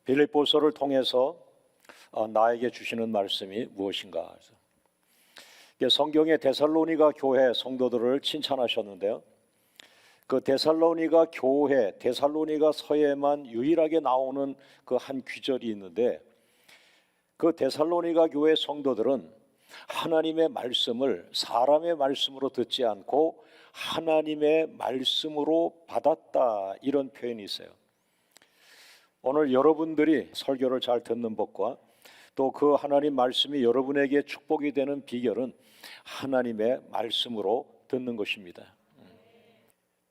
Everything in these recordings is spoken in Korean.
빌립보서를 통해서 나에게 주시는 말씀이 무엇인가? 성경의 데살로니가 교회 성도들을 칭찬하셨는데요. 그 데살로니가 교회, 데살로니가 서에만 유일하게 나오는 그 한 귀절이 있는데, 그 데살로니가 교회 성도들은 하나님의 말씀을 사람의 말씀으로 듣지 않고 하나님의 말씀으로 받았다, 이런 표현이 있어요. 오늘 여러분들이 설교를 잘 듣는 법과 또 그 하나님 말씀이 여러분에게 축복이 되는 비결은 하나님의 말씀으로 듣는 것입니다.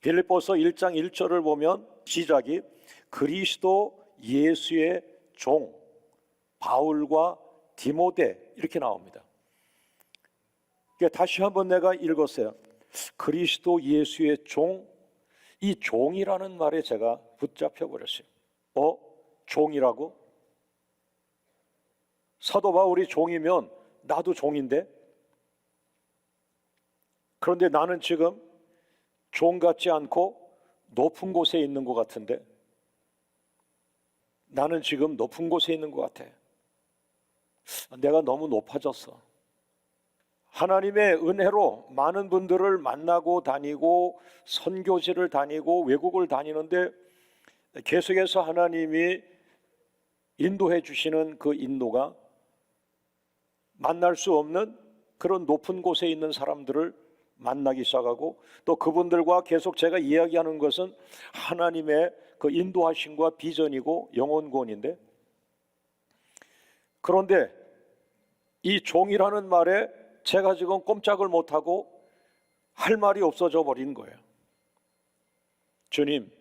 빌립보서 1장 1절을 보면 시작이 그리스도 예수의 종 바울과 디모데 이렇게 나옵니다. 다시 한번 내가 읽었어요. 그리스도 예수의 종, 이 종이라는 말에 제가 붙잡혀 버렸어요. 종이라고? 사도 바울이 종이면 나도 종인데? 그런데 나는 지금 종 같지 않고 높은 곳에 있는 것 같은데, 나는 지금 높은 곳에 있는 것 같아. 내가 너무 높아졌어. 하나님의 은혜로 많은 분들을 만나고 다니고 선교지를 다니고 외국을 다니는데 계속해서 하나님이 인도해 주시는 그 인도가 만날 수 없는 그런 높은 곳에 있는 사람들을 만나기 시작하고, 또 그분들과 계속 제가 이야기하는 것은 하나님의 그 인도하심과 비전이고 영혼구원인데, 그런데 이 종이라는 말에 제가 지금 꼼짝을 못하고 할 말이 없어져 버린 거예요. 주님,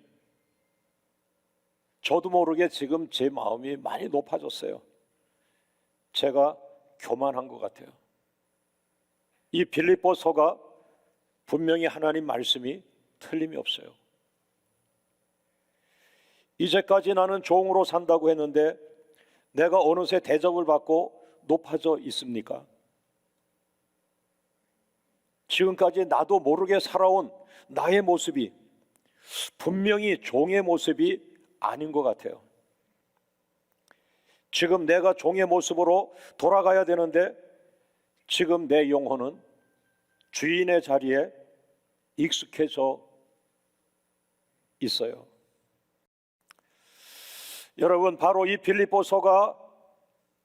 저도 모르게 지금 제 마음이 많이 높아졌어요. 제가 교만한 것 같아요. 이 빌립보서가 분명히 하나님 말씀이 틀림이 없어요. 이제까지 나는 종으로 산다고 했는데 내가 어느새 대접을 받고 높아져 있습니까? 지금까지 나도 모르게 살아온 나의 모습이 분명히 종의 모습이 아닌 것 같아요. 지금 내가 종의 모습으로 돌아가야 되는데 지금 내 영혼은 주인의 자리에 익숙해져 있어요. 여러분, 바로 이 빌립보서가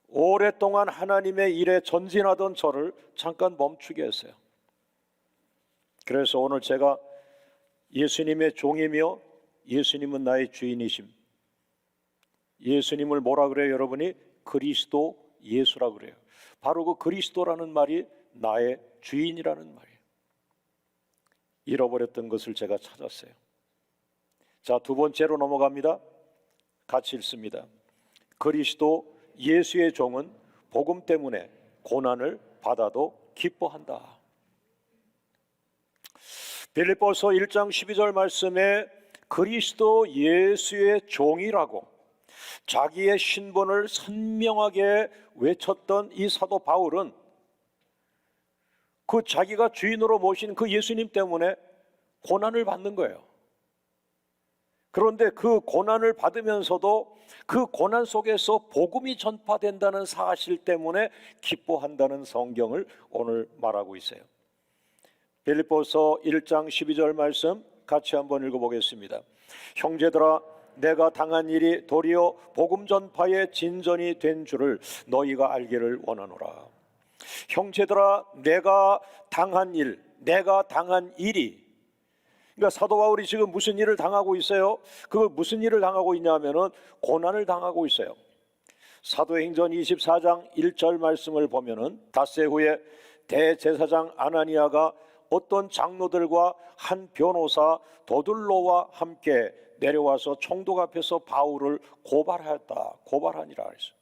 오랫동안 하나님의 일에 전진하던 저를 잠깐 멈추게 했어요. 그래서 오늘 제가 예수님의 종이며 예수님은 나의 주인이심, 예수님을 뭐라 그래요? 여러분이 그리스도 예수라 그래요. 바로 그 그리스도라는 말이 나의 주인이라는 말이에요. 잃어버렸던 것을 제가 찾았어요. 자, 두 번째로 넘어갑니다. 같이 읽습니다. 그리스도 예수의 종은 복음 때문에 고난을 받아도 기뻐한다. 빌립보서 1장 12절 말씀에 그리스도 예수의 종이라고 자기의 신분을 선명하게 외쳤던 이 사도 바울은 그 자기가 주인으로 모신 그 예수님 때문에 고난을 받는 거예요. 그런데 그 고난을 받으면서도 그 고난 속에서 복음이 전파된다는 사실 때문에 기뻐한다는 성경을 오늘 말하고 있어요. 빌립보서 1장 12절 말씀 같이 한번 읽어보겠습니다. 형제들아, 내가 당한 일이 도리어 복음 전파의 진전이 된 줄을 너희가 알기를 원하노라. 형제들아, 내가 당한 일이, 그러니까 사도 바울이 지금 무슨 일을 당하고 있어요? 그 무슨 일을 당하고 있냐면은 고난을 당하고 있어요. 사도행전 24장 1절 말씀을 보면은 닷새 후에 대제사장 아나니아가 어떤 장로들과 한 변호사 도들로와 함께 내려와서 총독 앞에서 바울을 고발하니라 그랬어요.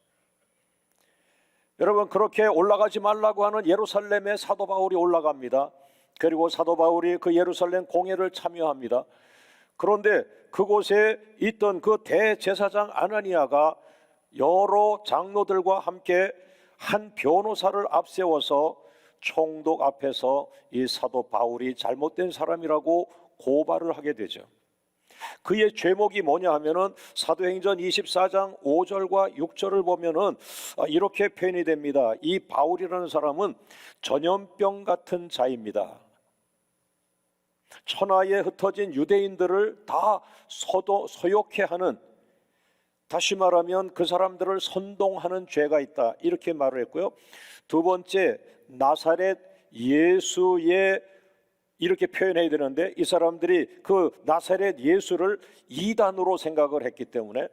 여러분, 그렇게 올라가지 말라고 하는 예루살렘에 사도 바울이 올라갑니다. 그리고 사도 바울이 그 예루살렘 공회를 참여합니다. 그런데 그곳에 있던 그 대제사장 아나니아가 여러 장로들과 함께 한 변호사를 앞세워서 총독 앞에서 이 사도 바울이 잘못된 사람이라고 고발을 하게 되죠. 그의 죄목이 뭐냐 하면은 사도행전 24장 5절과 6절을 보면은 이렇게 표현이 됩니다. 이 바울이라는 사람은 전염병 같은 자입니다. 천하에 흩어진 유대인들을 다 소욕해 하는, 다시 말하면 그 사람들을 선동하는 죄가 있다, 이렇게 말을 했고요. 두 번째, 나사렛 예수의, 이렇게 표현해야 되는데 이 사람들이 그 나사렛 예수를 이단으로 생각을 했기 때문에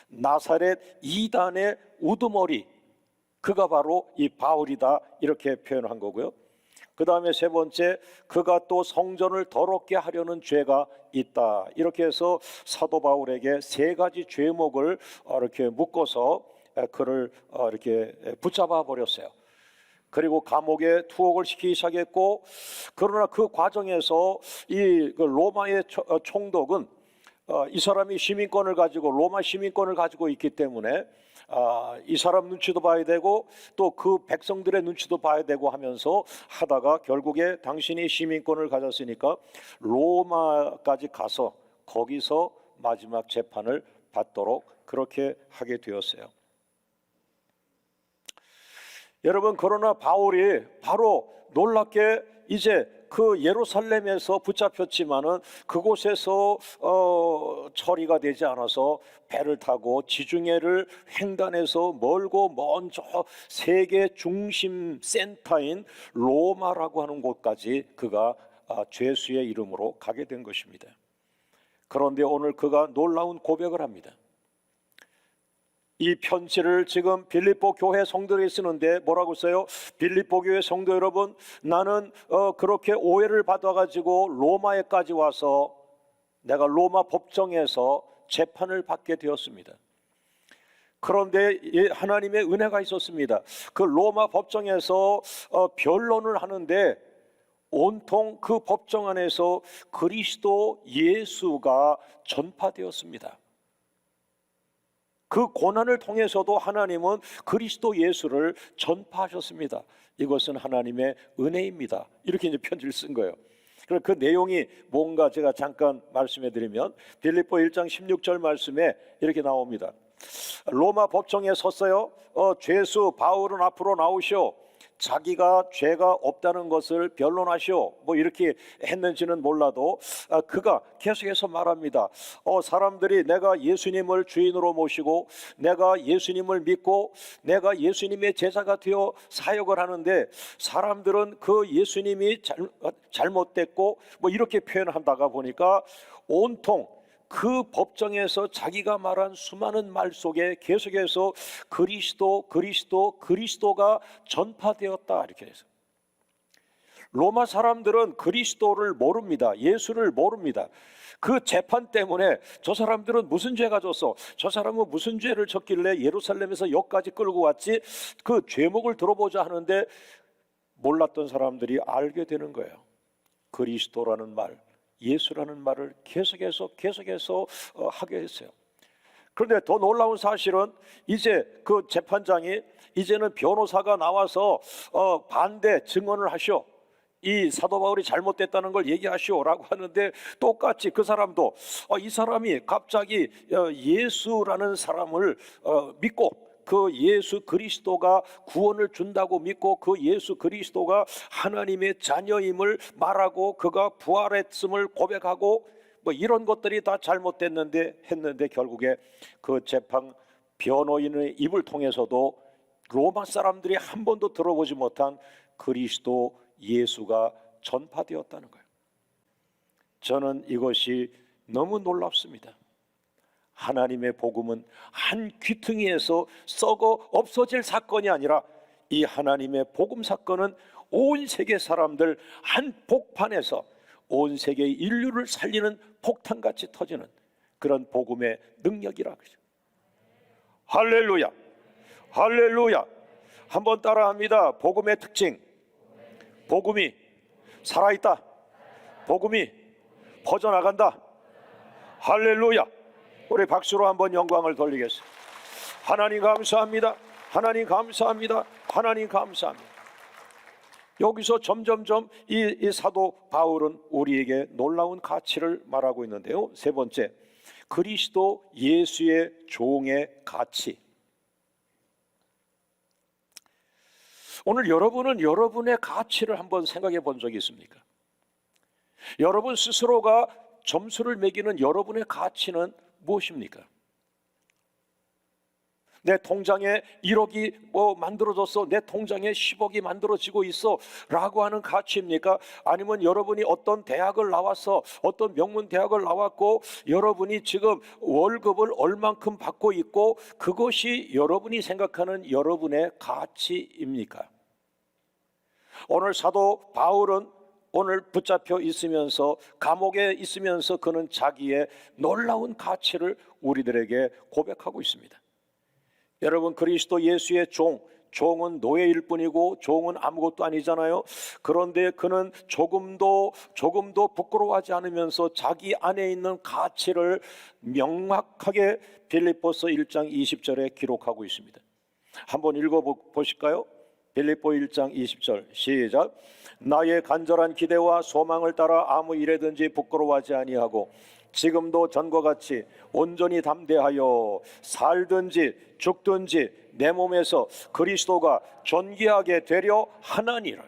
나사렛 이단의 우두머리, 그가 바로 이 바울이다, 이렇게 표현한 거고요. 그 다음에 세 번째, 그가 또 성전을 더럽게 하려는 죄가 있다, 이렇게 해서 사도 바울에게 세 가지 죄목을 이렇게 묶어서 그를 이렇게 붙잡아 버렸어요. 그리고 감옥에 투옥을 시키기 시작했고, 그러나 그 과정에서 이 로마의 총독은 이 사람이 시민권을 가지고, 로마 시민권을 가지고 있기 때문에 이 사람 눈치도 봐야 되고 또 그 백성들의 눈치도 봐야 되고 하면서 하다가 결국에 당신이 시민권을 가졌으니까 로마까지 가서 거기서 마지막 재판을 받도록 그렇게 하게 되었어요. 여러분, 그러나 바울이 바로 놀랍게 이제 그 예루살렘에서 붙잡혔지만은 그곳에서 처리가 되지 않아서 배를 타고 지중해를 횡단해서 멀고 먼 저 세계 중심 센터인 로마라고 하는 곳까지 그가 죄수의 이름으로 가게 된 것입니다. 그런데 오늘 그가 놀라운 고백을 합니다. 이 편지를 지금 빌립보 교회 성도들이 쓰는데 뭐라고 써요? 빌립보 교회 성도 여러분, 나는 그렇게 오해를 받아가지고 로마에까지 와서 내가 로마 법정에서 재판을 받게 되었습니다. 그런데 하나님의 은혜가 있었습니다. 그 로마 법정에서 변론을 하는데 온통 그 법정 안에서 그리스도 예수가 전파되었습니다. 그 고난을 통해서도 하나님은 그리스도 예수를 전파하셨습니다. 이것은 하나님의 은혜입니다. 이렇게 이제 편지를 쓴 거예요. 그래서 그 내용이 뭔가 제가 잠깐 말씀해 드리면 빌립보 1장 16절 말씀에 이렇게 나옵니다. 로마 법정에 섰어요. 죄수 바울은 앞으로 나오시오. 자기가 죄가 없다는 것을 변론하시오. 뭐 이렇게 했는지는 몰라도 그가 계속해서 말합니다. 사람들이 내가 예수님을 주인으로 모시고 내가 예수님을 믿고 내가 예수님의 제자가 되어 사역을 하는데 사람들은 그 예수님이 잘못됐고 뭐 이렇게 표현한다가 보니까 온통 그 법정에서 자기가 말한 수많은 말 속에 계속해서 그리스도가 전파되었다, 이렇게 해서 로마 사람들은 그리스도를 모릅니다. 예수를 모릅니다. 그 재판 때문에 저 사람들은 무슨 죄가 졌어? 저 사람은 무슨 죄를 졌길래 예루살렘에서 여기까지 끌고 왔지? 그 죄목을 들어보자 하는데 몰랐던 사람들이 알게 되는 거예요. 그리스도라는 말, 예수라는 말을 계속해서 하게 했어요. 그런데 더 놀라운 사실은 이제 그 재판장이 이제는 변호사가 나와서 반대 증언을 하시오. 이 사도 바울이 잘못됐다는 걸 얘기하시오라고 하는데 똑같이 그 사람도 이 사람이 갑자기 예수라는 사람을 믿고 그 예수 그리스도가 구원을 준다고 믿고 그 예수 그리스도가 하나님의 자녀임을 말하고 그가 부활했음을 고백하고 뭐 이런 것들이 다 잘못됐는데 했는데 결국에 그 재판 변호인의 입을 통해서도 로마 사람들이 한 번도 들어보지 못한 그리스도 예수가 전파되었다는 거예요. 저는 이것이 너무 놀랍습니다. 하나님의 복음은 한 귀퉁이에서 썩어 없어질 사건이 아니라 이 하나님의 복음 사건은 온 세계 사람들 한 복판에서 온 세계 인류를 살리는 폭탄같이 터지는 그런 복음의 능력이라 그러죠. 할렐루야, 할렐루야. 한번 따라합니다. 복음의 특징, 복음이 살아있다, 복음이 퍼져나간다. 할렐루야. 우리 박수로 한번 영광을 돌리겠습니다. 하나님 감사합니다. 하나님 감사합니다. 하나님 감사합니다. 여기서 점점점 이 사도 바울은 우리에게 놀라운 가치를 말하고 있는데요. 세 번째, 그리스도 예수의 종의 가치. 오늘 여러분은 여러분의 가치를 한번 생각해 본 적이 있습니까? 여러분 스스로가 점수를 매기는 여러분의 가치는 무엇입니까? 내 통장에 1억이 만들어졌어, 내 통장에 10억이 만들어지고 있어 라고 하는 가치입니까? 아니면 여러분이 어떤 대학을 나와서 어떤 명문 대학을 나왔고 여러분이 지금 월급을 얼만큼 받고 있고 그것이 여러분이 생각하는 여러분의 가치입니까? 오늘 사도 바울은 오늘 붙잡혀 있으면서 감옥에 있으면서 그는 자기의 놀라운 가치를 우리들에게 고백하고 있습니다. 여러분, 그리스도 예수의 종은 노예일 뿐이고 종은 아무것도 아니잖아요. 그런데 그는 조금도 부끄러워하지 않으면서 자기 안에 있는 가치를 명확하게 빌립보서 1장 20절에 기록하고 있습니다. 한번 읽어보실까요? 빌립보 1장 20절 시작. 나의 간절한 기대와 소망을 따라 아무 일에든지 부끄러워하지 아니하고 지금도 전과 같이 온전히 담대하여 살든지 죽든지 내 몸에서 그리스도가 존귀하게 되려 하나니라.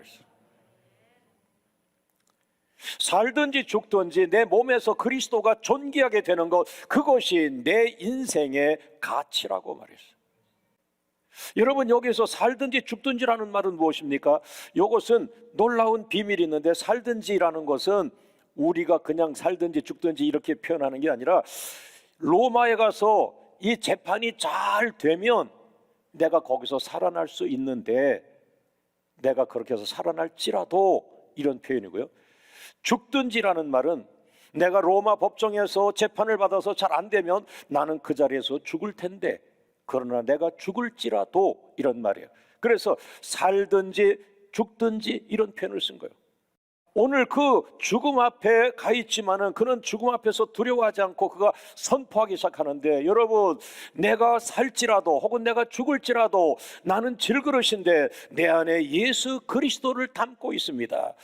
살든지 죽든지 내 몸에서 그리스도가 존귀하게 되는 것, 그것이 내 인생의 가치라고 말했어요. 여러분, 여기서 살든지 죽든지라는 말은 무엇입니까? 이것은 놀라운 비밀이 있는데, 살든지라는 것은 우리가 그냥 살든지 죽든지 이렇게 표현하는 게 아니라 로마에 가서 이 재판이 잘 되면 내가 거기서 살아날 수 있는데, 내가 그렇게 해서 살아날지라도, 이런 표현이고요. 죽든지라는 말은 내가 로마 법정에서 재판을 받아서 잘 안 되면 나는 그 자리에서 죽을 텐데, 그러나 내가 죽을지라도, 이런 말이에요. 그래서 살든지 죽든지 이런 표현을 쓴 거예요. 오늘 그 죽음 앞에 가 있지만은 그는 죽음 앞에서 두려워하지 않고 그가 선포하기 시작하는데, 여러분, 내가 살지라도 혹은 내가 죽을지라도 나는 질그릇인데 내 안에 예수 그리스도를 담고 있습니다.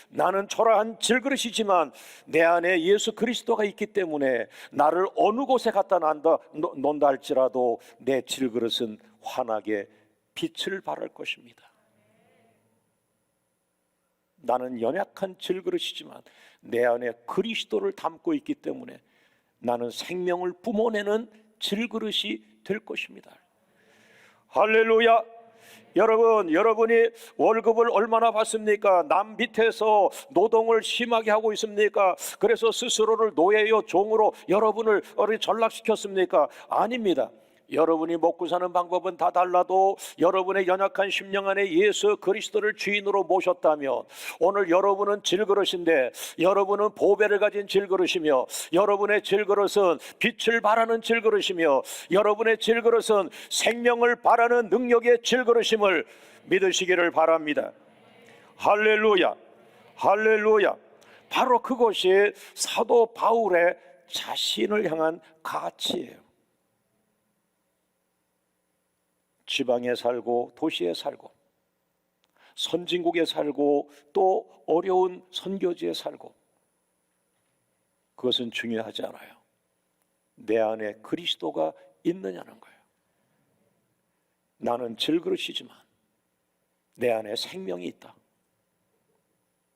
나는 초라한 질그릇이지만 내 안에 예수 그리스도가 있기 때문에 나를 어느 곳에 갖다 놓는다 할지라도 내 질그릇은 환하게 빛을 발할 것입니다. 나는 연약한 질그릇이지만 내 안에 그리스도를 담고 있기 때문에 나는 생명을 뿜어내는 질그릇이 될 것입니다. 할렐루야. 여러분, 여러분이 월급을 얼마나 받습니까? 남 밑에서 노동을 심하게 하고 있습니까? 그래서 스스로를 노예요 종으로 여러분을 전락시켰습니까? 아닙니다. 여러분이 먹고 사는 방법은 다 달라도 여러분의 연약한 심령 안에 예수 그리스도를 주인으로 모셨다면 오늘 여러분은 질그릇인데, 여러분은 보배를 가진 질그릇이며, 여러분의 질그릇은 빛을 발하는 질그릇이며, 여러분의 질그릇은 생명을 발하는 능력의 질그릇임을 믿으시기를 바랍니다. 할렐루야, 할렐루야. 바로 그것이 사도 바울의 자신을 향한 가치예요. 지방에 살고 도시에 살고 선진국에 살고 또 어려운 선교지에 살고, 그것은 중요하지 않아요. 내 안에 그리스도가 있느냐는 거예요. 나는 질그릇이지만 내 안에 생명이 있다.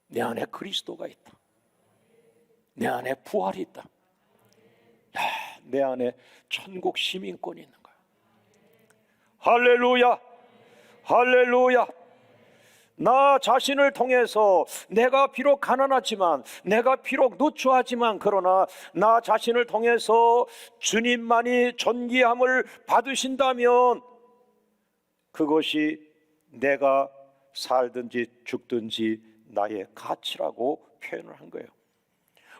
내 안에 그리스도가 있다. 내 안에 부활이 있다. 내 안에 천국 시민권이 있는 거예요. 할렐루야, 할렐루야. 나 자신을 통해서 내가 비록 가난하지만, 내가 비록 누추하지만, 그러나 나 자신을 통해서 주님만이 존귀함을 받으신다면 그것이 내가 살든지 죽든지 나의 가치라고 표현을 한 거예요.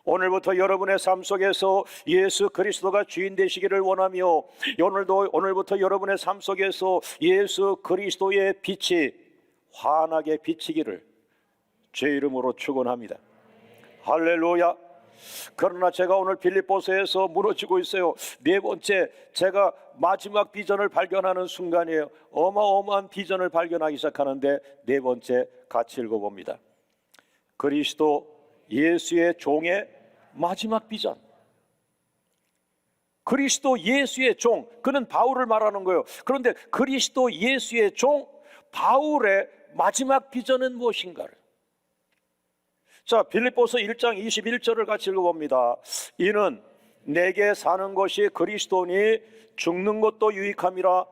오늘부터 여러분의 삶 속에서 예수 그리스도가 주인 되시기를 원하며, 오늘부터 여러분의 삶 속에서 예수 그리스도의 빛이 환하게 비치기를 제 이름으로 축원합니다. 할렐루야. 그러나 제가 오늘 빌립보서에서 무너지고 있어요. 네 번째, 제가 마지막 비전을 발견하는 순간이에요. 어마어마한 비전을 발견하기 시작하는데, 네 번째 같이 읽어봅니다. 그리스도 예수의 종의 마지막 비전. 그리스도 예수의 종, 그는 바울을 말하는 거예요. 그런데 그리스도 예수의 종 바울의 마지막 비전은 무엇인가를, 자, 빌립보서 1장 21절을 같이 읽어봅니다. 이는 내게 사는 것이 그리스도니 죽는 것도 유익함이라.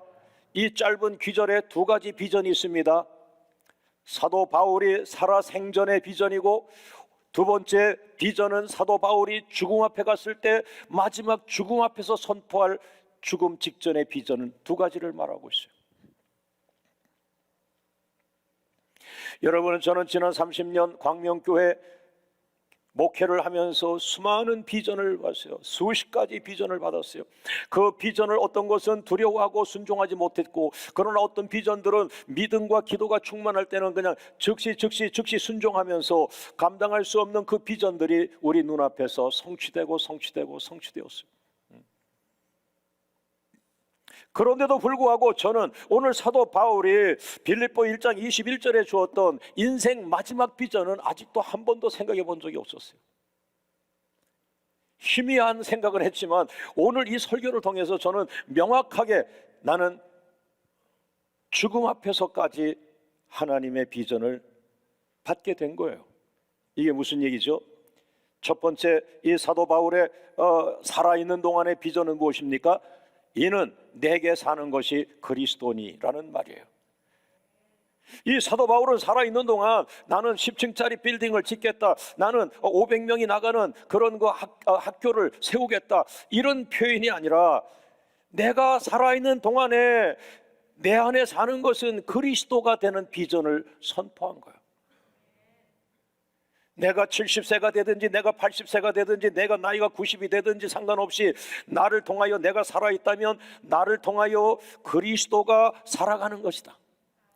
이 짧은 귀절에 두 가지 비전이 있습니다. 사도 바울이 살아 생전의 비전이고, 두 번째 비전은 사도 바울이 죽음 앞에 갔을 때 마지막 죽음 앞에서 선포할 죽음 직전의 비전은 두 가지를 말하고 있어요. 여러분, 저는 지난 30년 광명교회 목회를 하면서 수많은 비전을 봤어요. 수십 가지 비전을 받았어요. 그 비전을 어떤 것은 두려워하고 순종하지 못했고, 그러나 어떤 비전들은 믿음과 기도가 충만할 때는 그냥 즉시 순종하면서 감당할 수 없는 그 비전들이 우리 눈앞에서 성취되었어요. 그런데도 불구하고 저는 오늘 사도 바울이 빌립보 1장 21절에 주었던 인생 마지막 비전은 아직도 한 번도 생각해 본 적이 없었어요. 희미한 생각은 했지만 오늘 이 설교를 통해서 저는 명확하게 나는 죽음 앞에서까지 하나님의 비전을 받게 된 거예요. 이게 무슨 얘기죠? 첫 번째, 이 사도 바울의 살아있는 동안의 비전은 무엇입니까? 이는 내게 사는 것이 그리스도니라는 말이에요. 이 사도 바울은 살아있는 동안 나는 10층짜리 빌딩을 짓겠다, 나는 500명이 나가는 그런 학교를 세우겠다, 이런 표현이 아니라 내가 살아있는 동안에 내 안에 사는 것은 그리스도가 되는 비전을 선포한 거예요. 내가 70세가 되든지 내가 80세가 되든지 내가 나이가 90이 되든지 상관없이 나를 통하여 내가 살아있다면 나를 통하여 그리스도가 살아가는 것이다.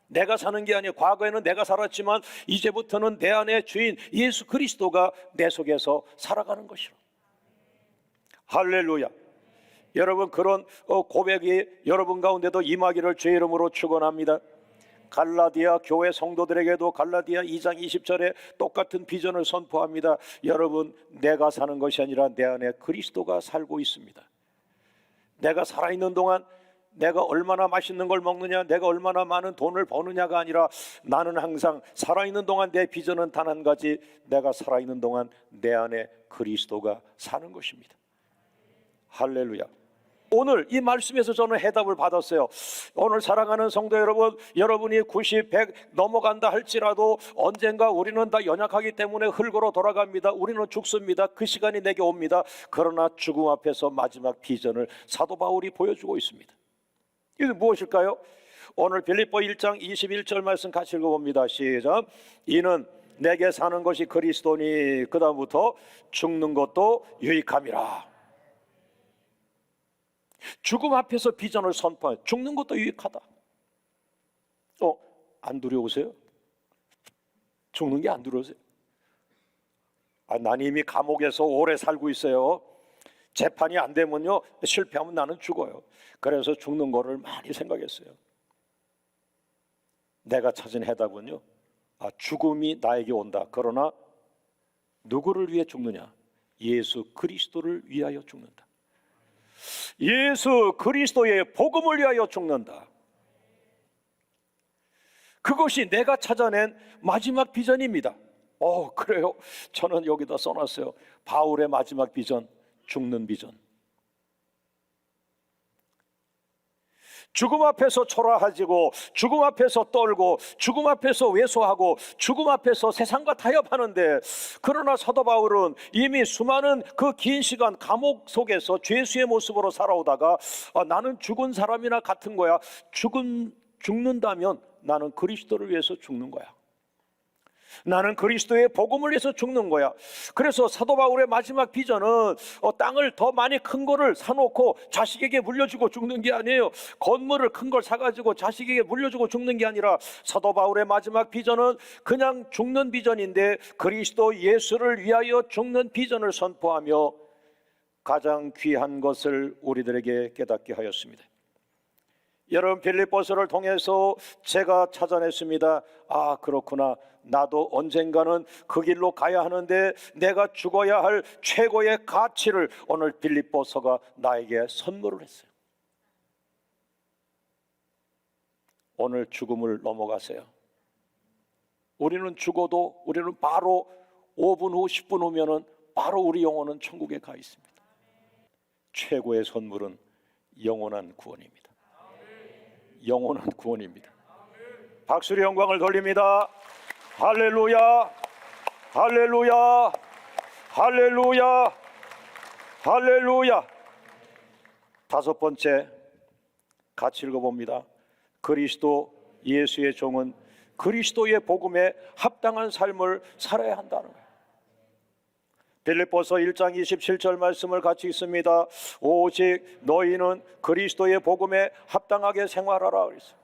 내가 사는 게 아니에요. 과거에는 내가 살았지만 이제부터는 내 안에 주인 예수 그리스도가 내 속에서 살아가는 것이라. 할렐루야. 여러분, 그런 고백이 여러분 가운데도 임하기를 주의 이름으로 축원합니다. 갈라디아 교회 성도들에게도 갈라디아 2장 20절에 똑같은 비전을 선포합니다. 여러분, 내가 사는 것이 아니라 내 안에 그리스도가 살고 있습니다. 내가 살아있는 동안 내가 얼마나 맛있는 걸 먹느냐, 내가 얼마나 많은 돈을 버느냐가 아니라 나는 항상 살아있는 동안 내 비전은 단 한 가지, 내가 살아있는 동안 내 안에 그리스도가 사는 것입니다. 할렐루야. 오늘 이 말씀에서 저는 해답을 받았어요. 오늘 사랑하는 성도 여러분, 여러분이 90, 100 넘어간다 할지라도 언젠가 우리는 다 연약하기 때문에 흙으로 돌아갑니다. 우리는 죽습니다. 그 시간이 내게 옵니다. 그러나 죽음 앞에서 마지막 비전을 사도 바울이 보여주고 있습니다. 이것은 무엇일까요? 오늘 빌립보 1장 21절 말씀 같이 읽어봅니다. 시작. 이는 내게 사는 것이 그리스도니 그 다음부터 죽는 것도 유익함이라. 죽음 앞에서 비전을 선포해. 죽는 것도 유익하다. 안 두려우세요? 죽는 게 안 두려우세요? 난 이미 감옥에서 오래 살고 있어요. 재판이 안 되면요, 실패하면 나는 죽어요. 그래서 죽는 거를 많이 생각했어요. 내가 찾은 해답은요, 죽음이 나에게 온다. 그러나 누구를 위해 죽느냐? 예수 그리스도를 위하여 죽는다. 예수 그리스도의 복음을 위하여 죽는다. 그것이 내가 찾아낸 마지막 비전입니다. 그래요? 저는 여기다 써놨어요. 바울의 마지막 비전, 죽는 비전. 죽음 앞에서 초라해지고, 죽음 앞에서 떨고, 죽음 앞에서 왜소하고, 죽음 앞에서 세상과 타협하는데, 그러나 사도 바울은 이미 수많은 그 긴 시간 감옥 속에서 죄수의 모습으로 살아오다가 나는 죽은 사람이나 같은 거야. 죽는다면 나는 그리스도를 위해서 죽는 거야. 나는 그리스도의 복음을 위해서 죽는 거야. 그래서 사도 바울의 마지막 비전은 땅을 더 많이 큰 거를 사놓고 자식에게 물려주고 죽는 게 아니에요. 건물을 큰 걸 사가지고 자식에게 물려주고 죽는 게 아니라 사도 바울의 마지막 비전은 그냥 죽는 비전인데 그리스도 예수를 위하여 죽는 비전을 선포하며 가장 귀한 것을 우리들에게 깨닫게 하였습니다. 여러분, 빌립보서를 통해서 제가 찾아냈습니다. 아, 그렇구나. 나도 언젠가는 그 길로 가야 하는데 내가 죽어야 할 최고의 가치를 오늘 빌립보서가 나에게 선물을 했어요. 오늘 죽음을 넘어가세요. 우리는 죽어도 우리는 바로 5분 후 10분 후면은 바로 우리 영혼은 천국에 가 있습니다. 최고의 선물은 영원한 구원입니다. 영원한 구원입니다. 박수의 영광을 돌립니다. 할렐루야, 할렐루야, 할렐루야, 할렐루야. 다섯 번째, 같이 읽어봅니다. 그리스도 예수의 종은 그리스도의 복음에 합당한 삶을 살아야 한다는 거예요. 빌립보서 1장 27절 말씀을 같이 읽습니다. 오직 너희는 그리스도의 복음에 합당하게 생활하라 그랬어요.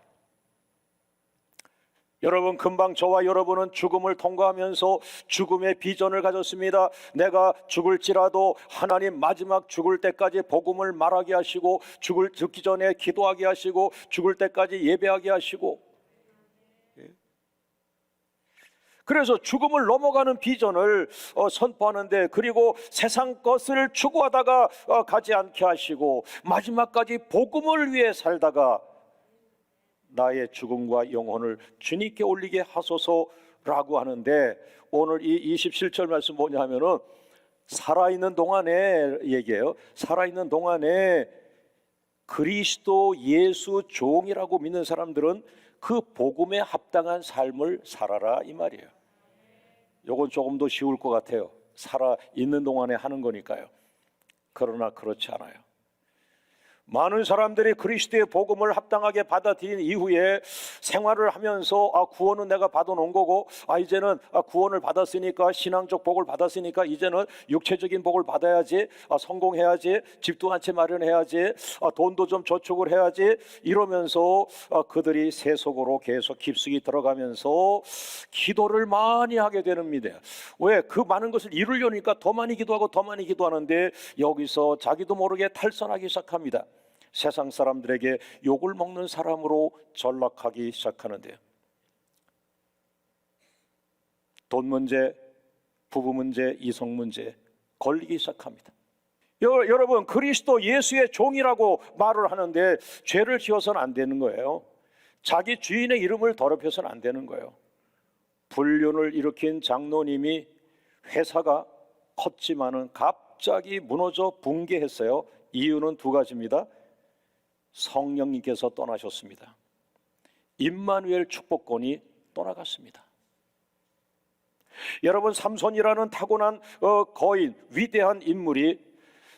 여러분, 금방 저와 여러분은 죽음을 통과하면서 죽음의 비전을 가졌습니다. 내가 죽을지라도 하나님 마지막 죽을 때까지 복음을 말하게 하시고, 죽기 전에 기도하게 하시고, 죽을 때까지 예배하게 하시고, 그래서 죽음을 넘어가는 비전을 선포하는데, 그리고 세상 것을 추구하다가 가지 않게 하시고, 마지막까지 복음을 위해 살다가 나의 죽음과 영혼을 주님께 올리게 하소서라고 하는데, 오늘 이 27절 말씀 뭐냐 하면은 살아있는 동안에 얘기해요. 살아있는 동안에 그리스도 예수 종이라고 믿는 사람들은 그 복음에 합당한 삶을 살아라 이 말이에요. 요건 조금 더 쉬울 것 같아요. 살아있는 동안에 하는 거니까요. 그러나 그렇지 않아요. 많은 사람들이 그리스도의 복음을 합당하게 받아들인 이후에 생활을 하면서 구원은 내가 받아놓은 거고, 이제는 구원을 받았으니까, 신앙적 복을 받았으니까 이제는 육체적인 복을 받아야지, 성공해야지, 집도 한 채 마련해야지, 돈도 좀 저축을 해야지, 이러면서 그들이 세속으로 계속 깊숙이 들어가면서 기도를 많이 하게 됩니다. 왜? 그 많은 것을 이루려니까 더 많이 기도하고 더 많이 기도하는데, 여기서 자기도 모르게 탈선하기 시작합니다. 세상 사람들에게 욕을 먹는 사람으로 전락하기 시작하는데요. 돈 문제, 부부 문제, 이성 문제 걸리기 시작합니다. 여러분, 그리스도 예수의 종이라고 말을 하는데 죄를 지어서는 안 되는 거예요. 자기 주인의 이름을 더럽혀서는 안 되는 거예요. 불륜을 일으킨 장로님이 회사가 컸지만은 갑자기 무너져 붕괴했어요. 이유는 두 가지입니다. 성령님께서 떠나셨습니다. 임마누엘 축복권이 떠나갔습니다. 여러분, 삼손이라는 타고난 거인, 위대한 인물이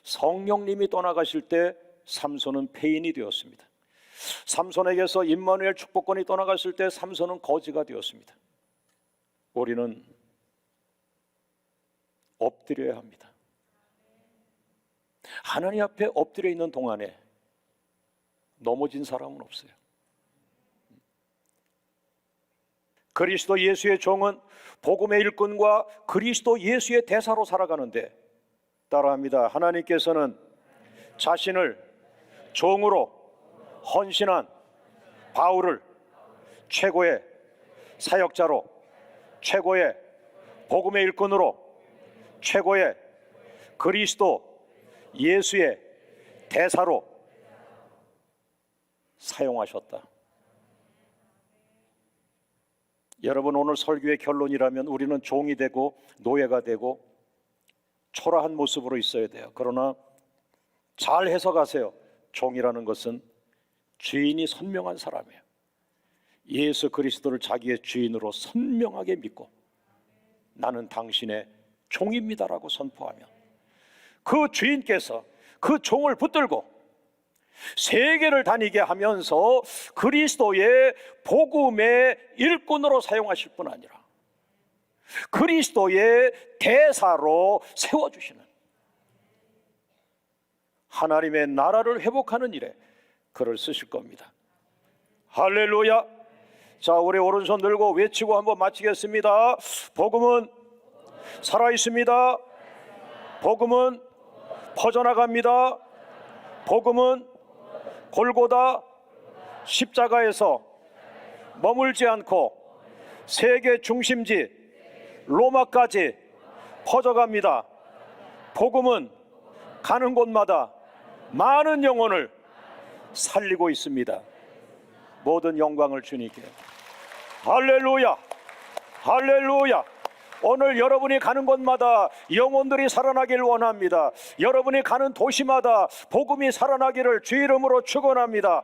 성령님이 떠나가실 때 삼손은 폐인이 되었습니다. 삼손에게서 임마누엘 축복권이 떠나갔을 때 삼손은 거지가 되었습니다. 우리는 엎드려야 합니다. 하나님 앞에 엎드려 있는 동안에 넘어진 사람은 없어요. 그리스도 예수의 종은 복음의 일꾼과 그리스도 예수의 대사로 살아가는데, 따라합니다. 하나님께서는 자신을 종으로 헌신한 바울을 최고의 사역자로, 최고의 복음의 일꾼으로, 최고의 그리스도 예수의 대사로 사용하셨다. 여러분, 오늘 설교의 결론이라면 우리는 종이 되고 노예가 되고 초라한 모습으로 있어야 돼요. 그러나 잘 해석하세요. 종이라는 것은 주인이 선명한 사람이에요. 예수 그리스도를 자기의 주인으로 선명하게 믿고 나는 당신의 종입니다라고 선포하며 그 주인께서 그 종을 붙들고 세계를 다니게 하면서 그리스도의 복음의 일꾼으로 사용하실 뿐 아니라 그리스도의 대사로 세워주시는, 하나님의 나라를 회복하는 일에 그를 쓰실 겁니다. 할렐루야. 자, 우리 오른손 들고 외치고 한번 마치겠습니다. 복음은 살아있습니다. 복음은 퍼져나갑니다. 복음은 골고다 십자가에서 머물지 않고 세계 중심지 로마까지 퍼져갑니다. 복음은 가는 곳마다 많은 영혼을 살리고 있습니다. 모든 영광을 주님께. 할렐루야, 할렐루야. 오늘 여러분이 가는 곳마다 영혼들이 살아나길 원합니다. 여러분이 가는 도시마다 복음이 살아나기를 주 이름으로 축원합니다.